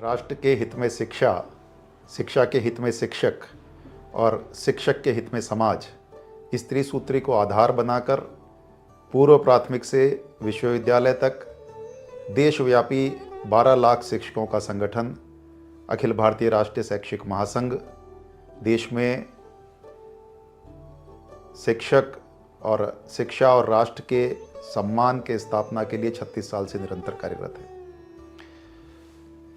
राष्ट्र के हित में शिक्षा, शिक्षा के हित में शिक्षक और शिक्षक के हित में समाज, इस त्रिसूत्री को आधार बनाकर पूर्व प्राथमिक से विश्वविद्यालय तक देशव्यापी 12 लाख शिक्षकों का संगठन अखिल भारतीय राष्ट्रीय शैक्षिक महासंघ देश में शिक्षक और शिक्षा और राष्ट्र के सम्मान के स्थापना के लिए 36 साल से निरंतर कार्यरत है।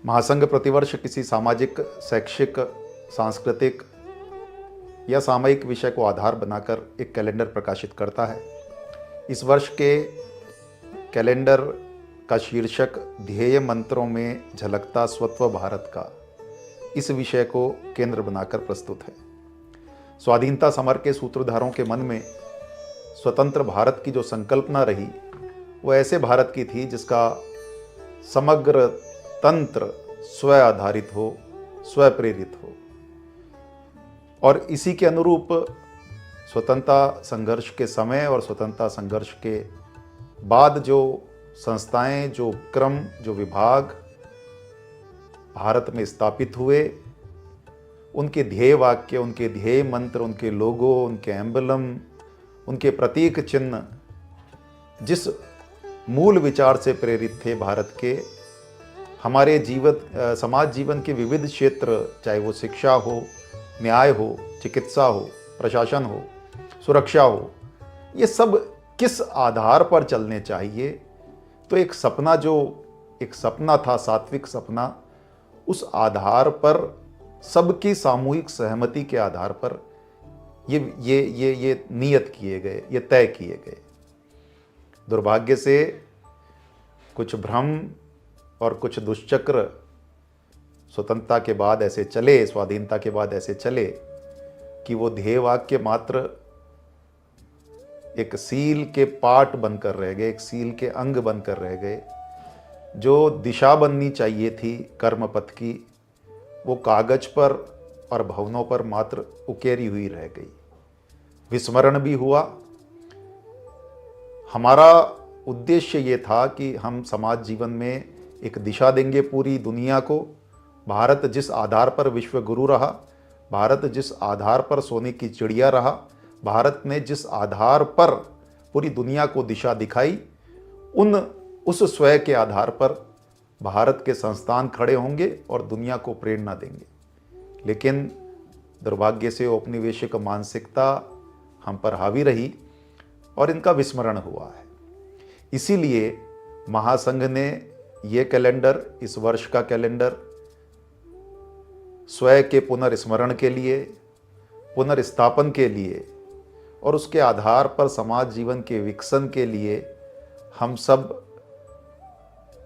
महासंघ प्रतिवर्ष किसी सामाजिक, शैक्षिक, सांस्कृतिक या सामयिक विषय को आधार बनाकर एक कैलेंडर प्रकाशित करता है। इस वर्ष के कैलेंडर का शीर्षक ध्येय मंत्रों में झलकता स्वत्व भारत का, इस विषय को केंद्र बनाकर प्रस्तुत है। स्वाधीनता समर के सूत्रधारों के मन में स्वतंत्र भारत की जो संकल्पना रही, वो ऐसे भारत की थी जिसका समग्र तंत्र स्व आधारित हो, स्व प्रेरित हो। और इसी के अनुरूप स्वतंत्रता संघर्ष के समय और स्वतंत्रता संघर्ष के बाद जो संस्थाएं, जो उपक्रम, जो विभाग भारत में स्थापित हुए, उनके ध्येय वाक्य, उनके ध्येय मंत्र, उनके लोगो, उनके एम्बलम, उनके प्रतीक चिन्ह जिस मूल विचार से प्रेरित थे भारत के, हमारे समाज जीवन के विविध क्षेत्र, चाहे वो शिक्षा हो, न्याय हो, चिकित्सा हो, प्रशासन हो, सुरक्षा हो, ये सब किस आधार पर चलने चाहिए। तो एक सपना था, सात्विक सपना, उस आधार पर सबकी सामूहिक सहमति के आधार पर ये नियत किए गए, ये तय किए गए। दुर्भाग्य से कुछ भ्रम और कुछ दुष्चक्र स्वतंत्रता के बाद ऐसे चले, स्वाधीनता के बाद ऐसे चले कि वो ध्येय वाक्य मात्र एक सील के पार्ट बनकर रह गए, एक सील के अंग बनकर रह गए। जो दिशा बननी चाहिए थी कर्म पथ की, वो कागज पर और भवनों पर मात्र उकेरी हुई रह गई। विस्मरण भी हुआ। हमारा उद्देश्य ये था कि हम समाज जीवन में एक दिशा देंगे पूरी दुनिया को। भारत जिस आधार पर विश्व गुरु रहा, भारत जिस आधार पर सोने की चिड़िया रहा, भारत ने जिस आधार पर पूरी दुनिया को दिशा दिखाई, उस स्वयं के आधार पर भारत के संस्थान खड़े होंगे और दुनिया को प्रेरणा देंगे। लेकिन दुर्भाग्य से औपनिवेशिक मानसिकता हम पर हावी रही और इनका विस्मरण हुआ है। इसीलिए महासंघ ने ये कैलेंडर, इस वर्ष का कैलेंडर स्वयं के पुनर्स्मरण के लिए, पुनर्स्थापन के लिए और उसके आधार पर समाज जीवन के विकसन के लिए हम सब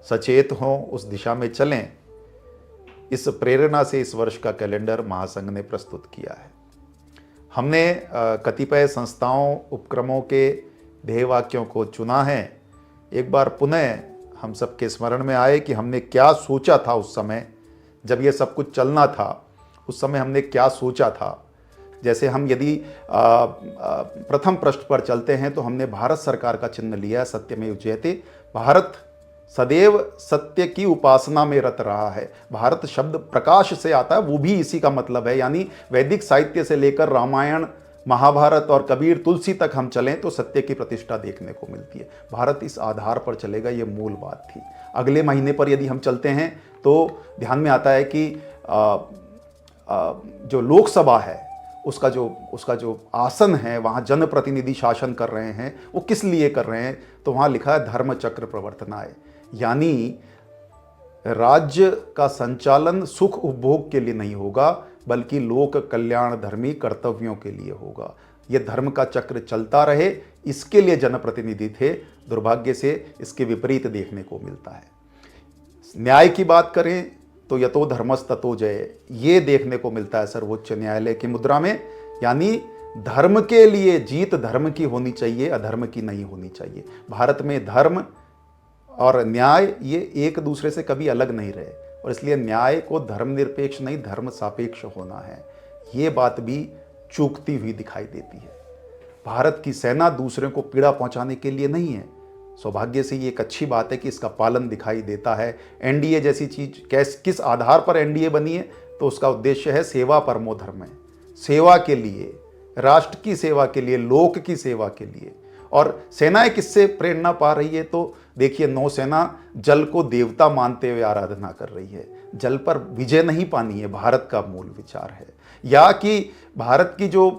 सचेत हों, उस दिशा में चलें, इस प्रेरणा से इस वर्ष का कैलेंडर महासंघ ने प्रस्तुत किया है। हमने कतिपय संस्थाओं, उपक्रमों के ध्येय वाक्यों को चुना है। एक बार पुनः हम सबके स्मरण में आए कि हमने क्या सोचा था उस समय जब ये सब कुछ चलना था। उस समय हमने क्या सोचा था। जैसे हम यदि प्रथम पृष्ठ पर चलते हैं तो हमने भारत सरकार का चिन्ह लिया, सत्यमेव जयते। भारत सदैव सत्य की उपासना में रत रहा है। भारत शब्द प्रकाश से आता है, वो भी इसी का मतलब है। यानी वैदिक साहित्य से लेकर रामायण, महाभारत और कबीर, तुलसी तक हम चलें तो सत्य की प्रतिष्ठा देखने को मिलती है। भारत इस आधार पर चलेगा, ये मूल बात थी। अगले महीने पर यदि हम चलते हैं तो ध्यान में आता है कि जो लोकसभा है उसका जो आसन है, वहाँ जनप्रतिनिधि शासन कर रहे हैं, वो किस लिए कर रहे हैं। तो वहाँ लिखा है धर्म चक्र प्रवर्तनाय, यानी राज्य का संचालन सुख उपभोग के लिए नहीं होगा, बल्कि लोक कल्याण धर्मी कर्तव्यों के लिए होगा। ये धर्म का चक्र चलता रहे, इसके लिए जनप्रतिनिधि थे। दुर्भाग्य से इसके विपरीत देखने को मिलता है। न्याय की बात करें तो यतो धर्मस्ततो जय, ये देखने को मिलता है सर्वोच्च न्यायालय की मुद्रा में। यानी धर्म के लिए जीत धर्म की होनी चाहिए, अधर्म की नहीं होनी चाहिए। भारत में धर्म और न्याय ये एक दूसरे से कभी अलग नहीं रहे, और इसलिए न्याय को धर्मनिरपेक्ष नहीं, धर्म सापेक्ष होना है। ये बात भी चूकती हुई दिखाई देती है। भारत की सेना दूसरे को पीड़ा पहुंचाने के लिए नहीं है, सौभाग्य से ये एक अच्छी बात है कि इसका पालन दिखाई देता है। एनडीए जैसी चीज़ किस आधार पर एनडीए बनी है, तो उसका उद्देश्य है सेवा परमो धर्म, सेवा के लिए, राष्ट्र की सेवा के लिए, लोक की सेवा के लिए। और सेनाएं किससे प्रेरणा पा रही है, तो देखिए नौसेना जल को देवता मानते हुए आराधना कर रही है। जल पर विजय नहीं पानी है, भारत का मूल विचार है। या कि भारत की जो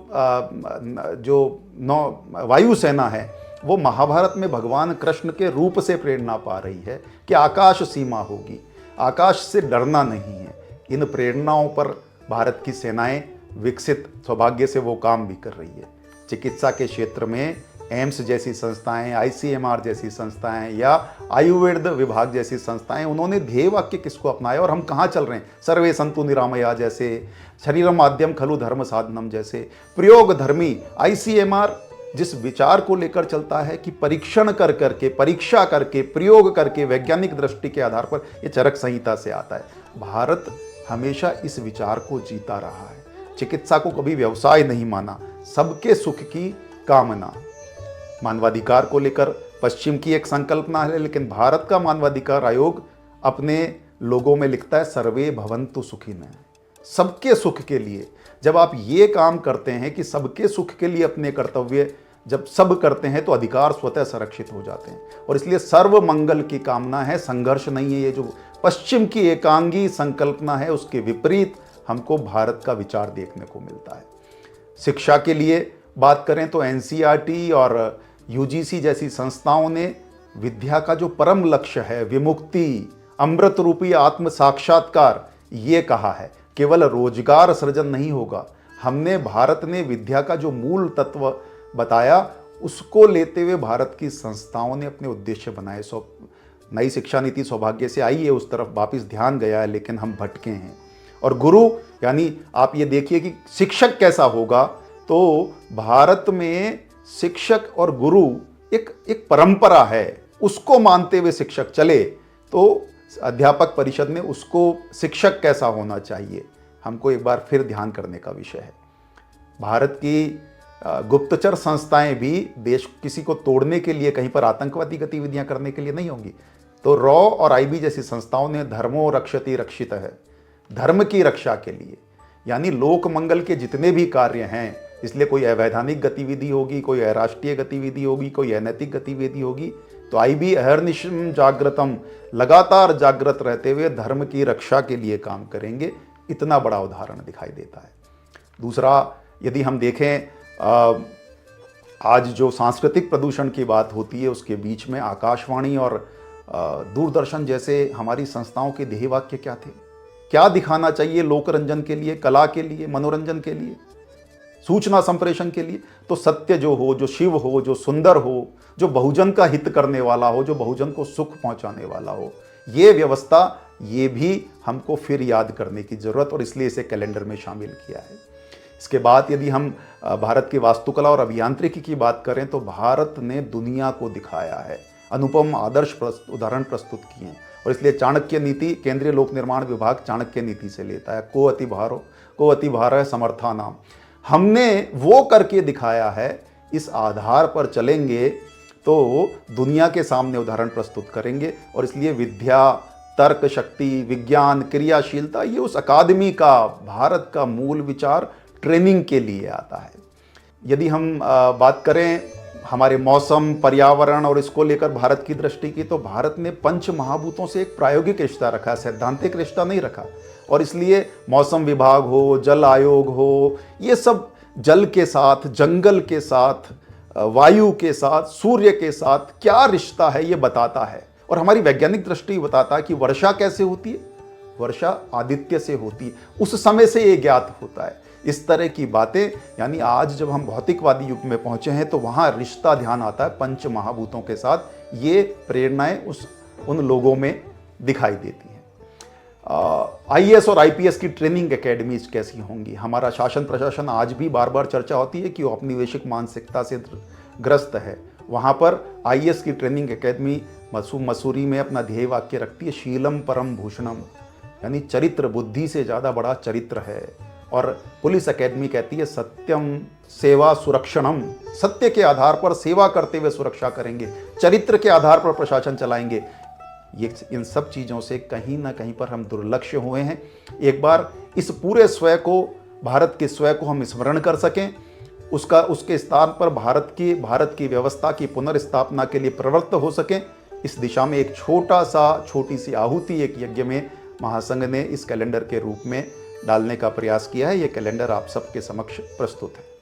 वायुसेना है वो महाभारत में भगवान कृष्ण के रूप से प्रेरणा पा रही है कि आकाश सीमा होगी, आकाश से डरना नहीं है। इन प्रेरणाओं पर भारत की सेनाएं विकसित, सौभाग्य से वो काम भी कर रही है। चिकित्सा के क्षेत्र में एम्स जैसी संस्थाएं, आईसीएमआर जैसी संस्थाएं या आयुर्वेद विभाग जैसी संस्थाएं, उन्होंने ध्येय वाक्य किसको अपनाया और हम कहाँ चल रहे हैं? सर्वे संतु निरामया जैसे, शरीरम माध्यम खलु धर्म साधनम जैसे, प्रयोग धर्मी आईसीएमआर जिस विचार को लेकर चलता है कि परीक्षण कर करके, परीक्षा करके, प्रयोग करके, वैज्ञानिक दृष्टि के आधार पर, ये चरक संहिता से आता है। भारत हमेशा इस विचार को जीता रहा है। चिकित्सा को कभी व्यवसाय नहीं माना, सबके सुख की कामना। मानवाधिकार को लेकर पश्चिम की एक संकल्पना है, लेकिन भारत का मानवाधिकार आयोग अपने लोगों में लिखता है सर्वे भवन्तु सुखिनः, सबके सुख के लिए। जब आप ये काम करते हैं कि सबके सुख के लिए अपने कर्तव्य जब सब करते हैं, तो अधिकार स्वतः संरक्षित हो जाते हैं। और इसलिए सर्व मंगल की कामना है, संघर्ष नहीं है। ये जो पश्चिम की एकांगी संकल्पना है, उसके विपरीत हमको भारत का विचार देखने को मिलता है। शिक्षा के लिए बात करें तो एनसीईआरटी और यूजीसी जैसी संस्थाओं ने विद्या का जो परम लक्ष्य है, विमुक्ति, अमृत रूपी आत्म साक्षात्कार, ये कहा है। केवल रोजगार सृजन नहीं होगा। हमने, भारत ने विद्या का जो मूल तत्व बताया, उसको लेते हुए भारत की संस्थाओं ने अपने उद्देश्य बनाए। नई शिक्षा नीति सौभाग्य से आई है, उस तरफ वापिस ध्यान गया है, लेकिन हम भटके हैं। और गुरु, यानी आप ये देखिए कि शिक्षक कैसा होगा, तो भारत में शिक्षक और गुरु एक परंपरा है, उसको मानते हुए शिक्षक चले, तो अध्यापक परिषद में उसको शिक्षक कैसा होना चाहिए, हमको एक बार फिर ध्यान करने का विषय है। भारत की गुप्तचर संस्थाएं भी देश किसी को तोड़ने के लिए, कहीं पर आतंकवादी गतिविधियां करने के लिए नहीं होंगी। तो रॉ और आईबी जैसी संस्थाओं ने धर्मो रक्षति रक्षित है, धर्म की रक्षा के लिए, यानी लोक मंगल के जितने भी कार्य हैं, इसलिए कोई अवैधानिक गतिविधि होगी, कोई अराष्ट्रीय गतिविधि होगी, कोई अनैतिक गतिविधि होगी, तो आईबी अहर्निशम जागृतम, लगातार जागृत रहते हुए धर्म की रक्षा के लिए काम करेंगे। इतना बड़ा उदाहरण दिखाई देता है। दूसरा, यदि हम देखें, आज जो सांस्कृतिक प्रदूषण की बात होती है, उसके बीच में आकाशवाणी और दूरदर्शन जैसे हमारी संस्थाओं के ध्येय वाक्य क्या थे? क्या दिखाना चाहिए लोकरंजन के लिए, कला के लिए, मनोरंजन के लिए, सूचना संप्रेषण के लिए? तो सत्य जो हो, जो शिव हो, जो सुंदर हो, जो बहुजन का हित करने वाला हो, जो बहुजन को सुख पहुंचाने वाला हो, ये व्यवस्था, ये भी हमको फिर याद करने की जरूरत, और इसलिए इसे कैलेंडर में शामिल किया है। इसके बाद यदि हम भारत की वास्तुकला और अभियांत्रिकी की बात करें, तो भारत ने दुनिया को दिखाया है, अनुपम आदर्श उदाहरण प्रस्तुत किए हैं। और इसलिए चाणक्य नीति, केंद्रीय लोक निर्माण विभाग चाणक्य नीति से लेता है, को अति भारो समर्था नाम। हमने वो करके दिखाया है, इस आधार पर चलेंगे तो दुनिया के सामने उदाहरण प्रस्तुत करेंगे। और इसलिए विद्या, तर्क शक्ति, विज्ञान, क्रियाशीलता, ये उस अकादमी का, भारत का मूल विचार ट्रेनिंग के लिए आता है। यदि हम बात करें हमारे मौसम, पर्यावरण और इसको लेकर भारत की दृष्टि की, तो भारत ने पंच महाभूतों से एक प्रायोगिक रिश्ता रखा, सैद्धांतिक रिश्ता नहीं रखा। और इसलिए मौसम विभाग हो, जल आयोग हो, ये सब जल के साथ, जंगल के साथ, वायु के साथ, सूर्य के साथ क्या रिश्ता है, ये बताता है। और हमारी वैज्ञानिक दृष्टि बताता है कि वर्षा कैसे होती है, वर्षा आदित्य से होती है, उस समय से ये ज्ञात होता है। इस तरह की बातें, यानी आज जब हम भौतिकवादी युग में पहुंचे हैं, तो वहाँ रिश्ता ध्यान आता है पंच महाभूतों के साथ। ये प्रेरणाएं उन लोगों में दिखाई देती हैं। आईएएस और आईपीएस की ट्रेनिंग एकेडमीज कैसी होंगी? हमारा शासन प्रशासन, आज भी बार बार चर्चा होती है कि वो औपनिवेशिक मानसिकता से ग्रस्त है। वहाँ पर आईएएस की ट्रेनिंग एकेडमी मसूरी में अपना ध्येय वाक्य रखती है, शीलम परम भूषणम, यानी चरित्र, बुद्धि से ज़्यादा बड़ा चरित्र है। और पुलिस एकेडमी कहती है सत्यम सेवा सुरक्षणम, सत्य के आधार पर सेवा करते हुए सुरक्षा करेंगे, चरित्र के आधार पर प्रशासन चलाएंगे। ये इन सब चीज़ों से कहीं ना कहीं पर हम दुर्लक्ष्य हुए हैं। एक बार इस पूरे स्वयं को, भारत के स्वयं को हम स्मरण कर सकें, उसके स्थान पर भारत की व्यवस्था की पुनर्स्थापना के लिए प्रवृत्त हो सकें, इस दिशा में एक छोटी सी आहुति एक यज्ञ में महासंघ ने इस कैलेंडर के रूप में डालने का प्रयास किया है। ये कैलेंडर आप सबके समक्ष प्रस्तुत है।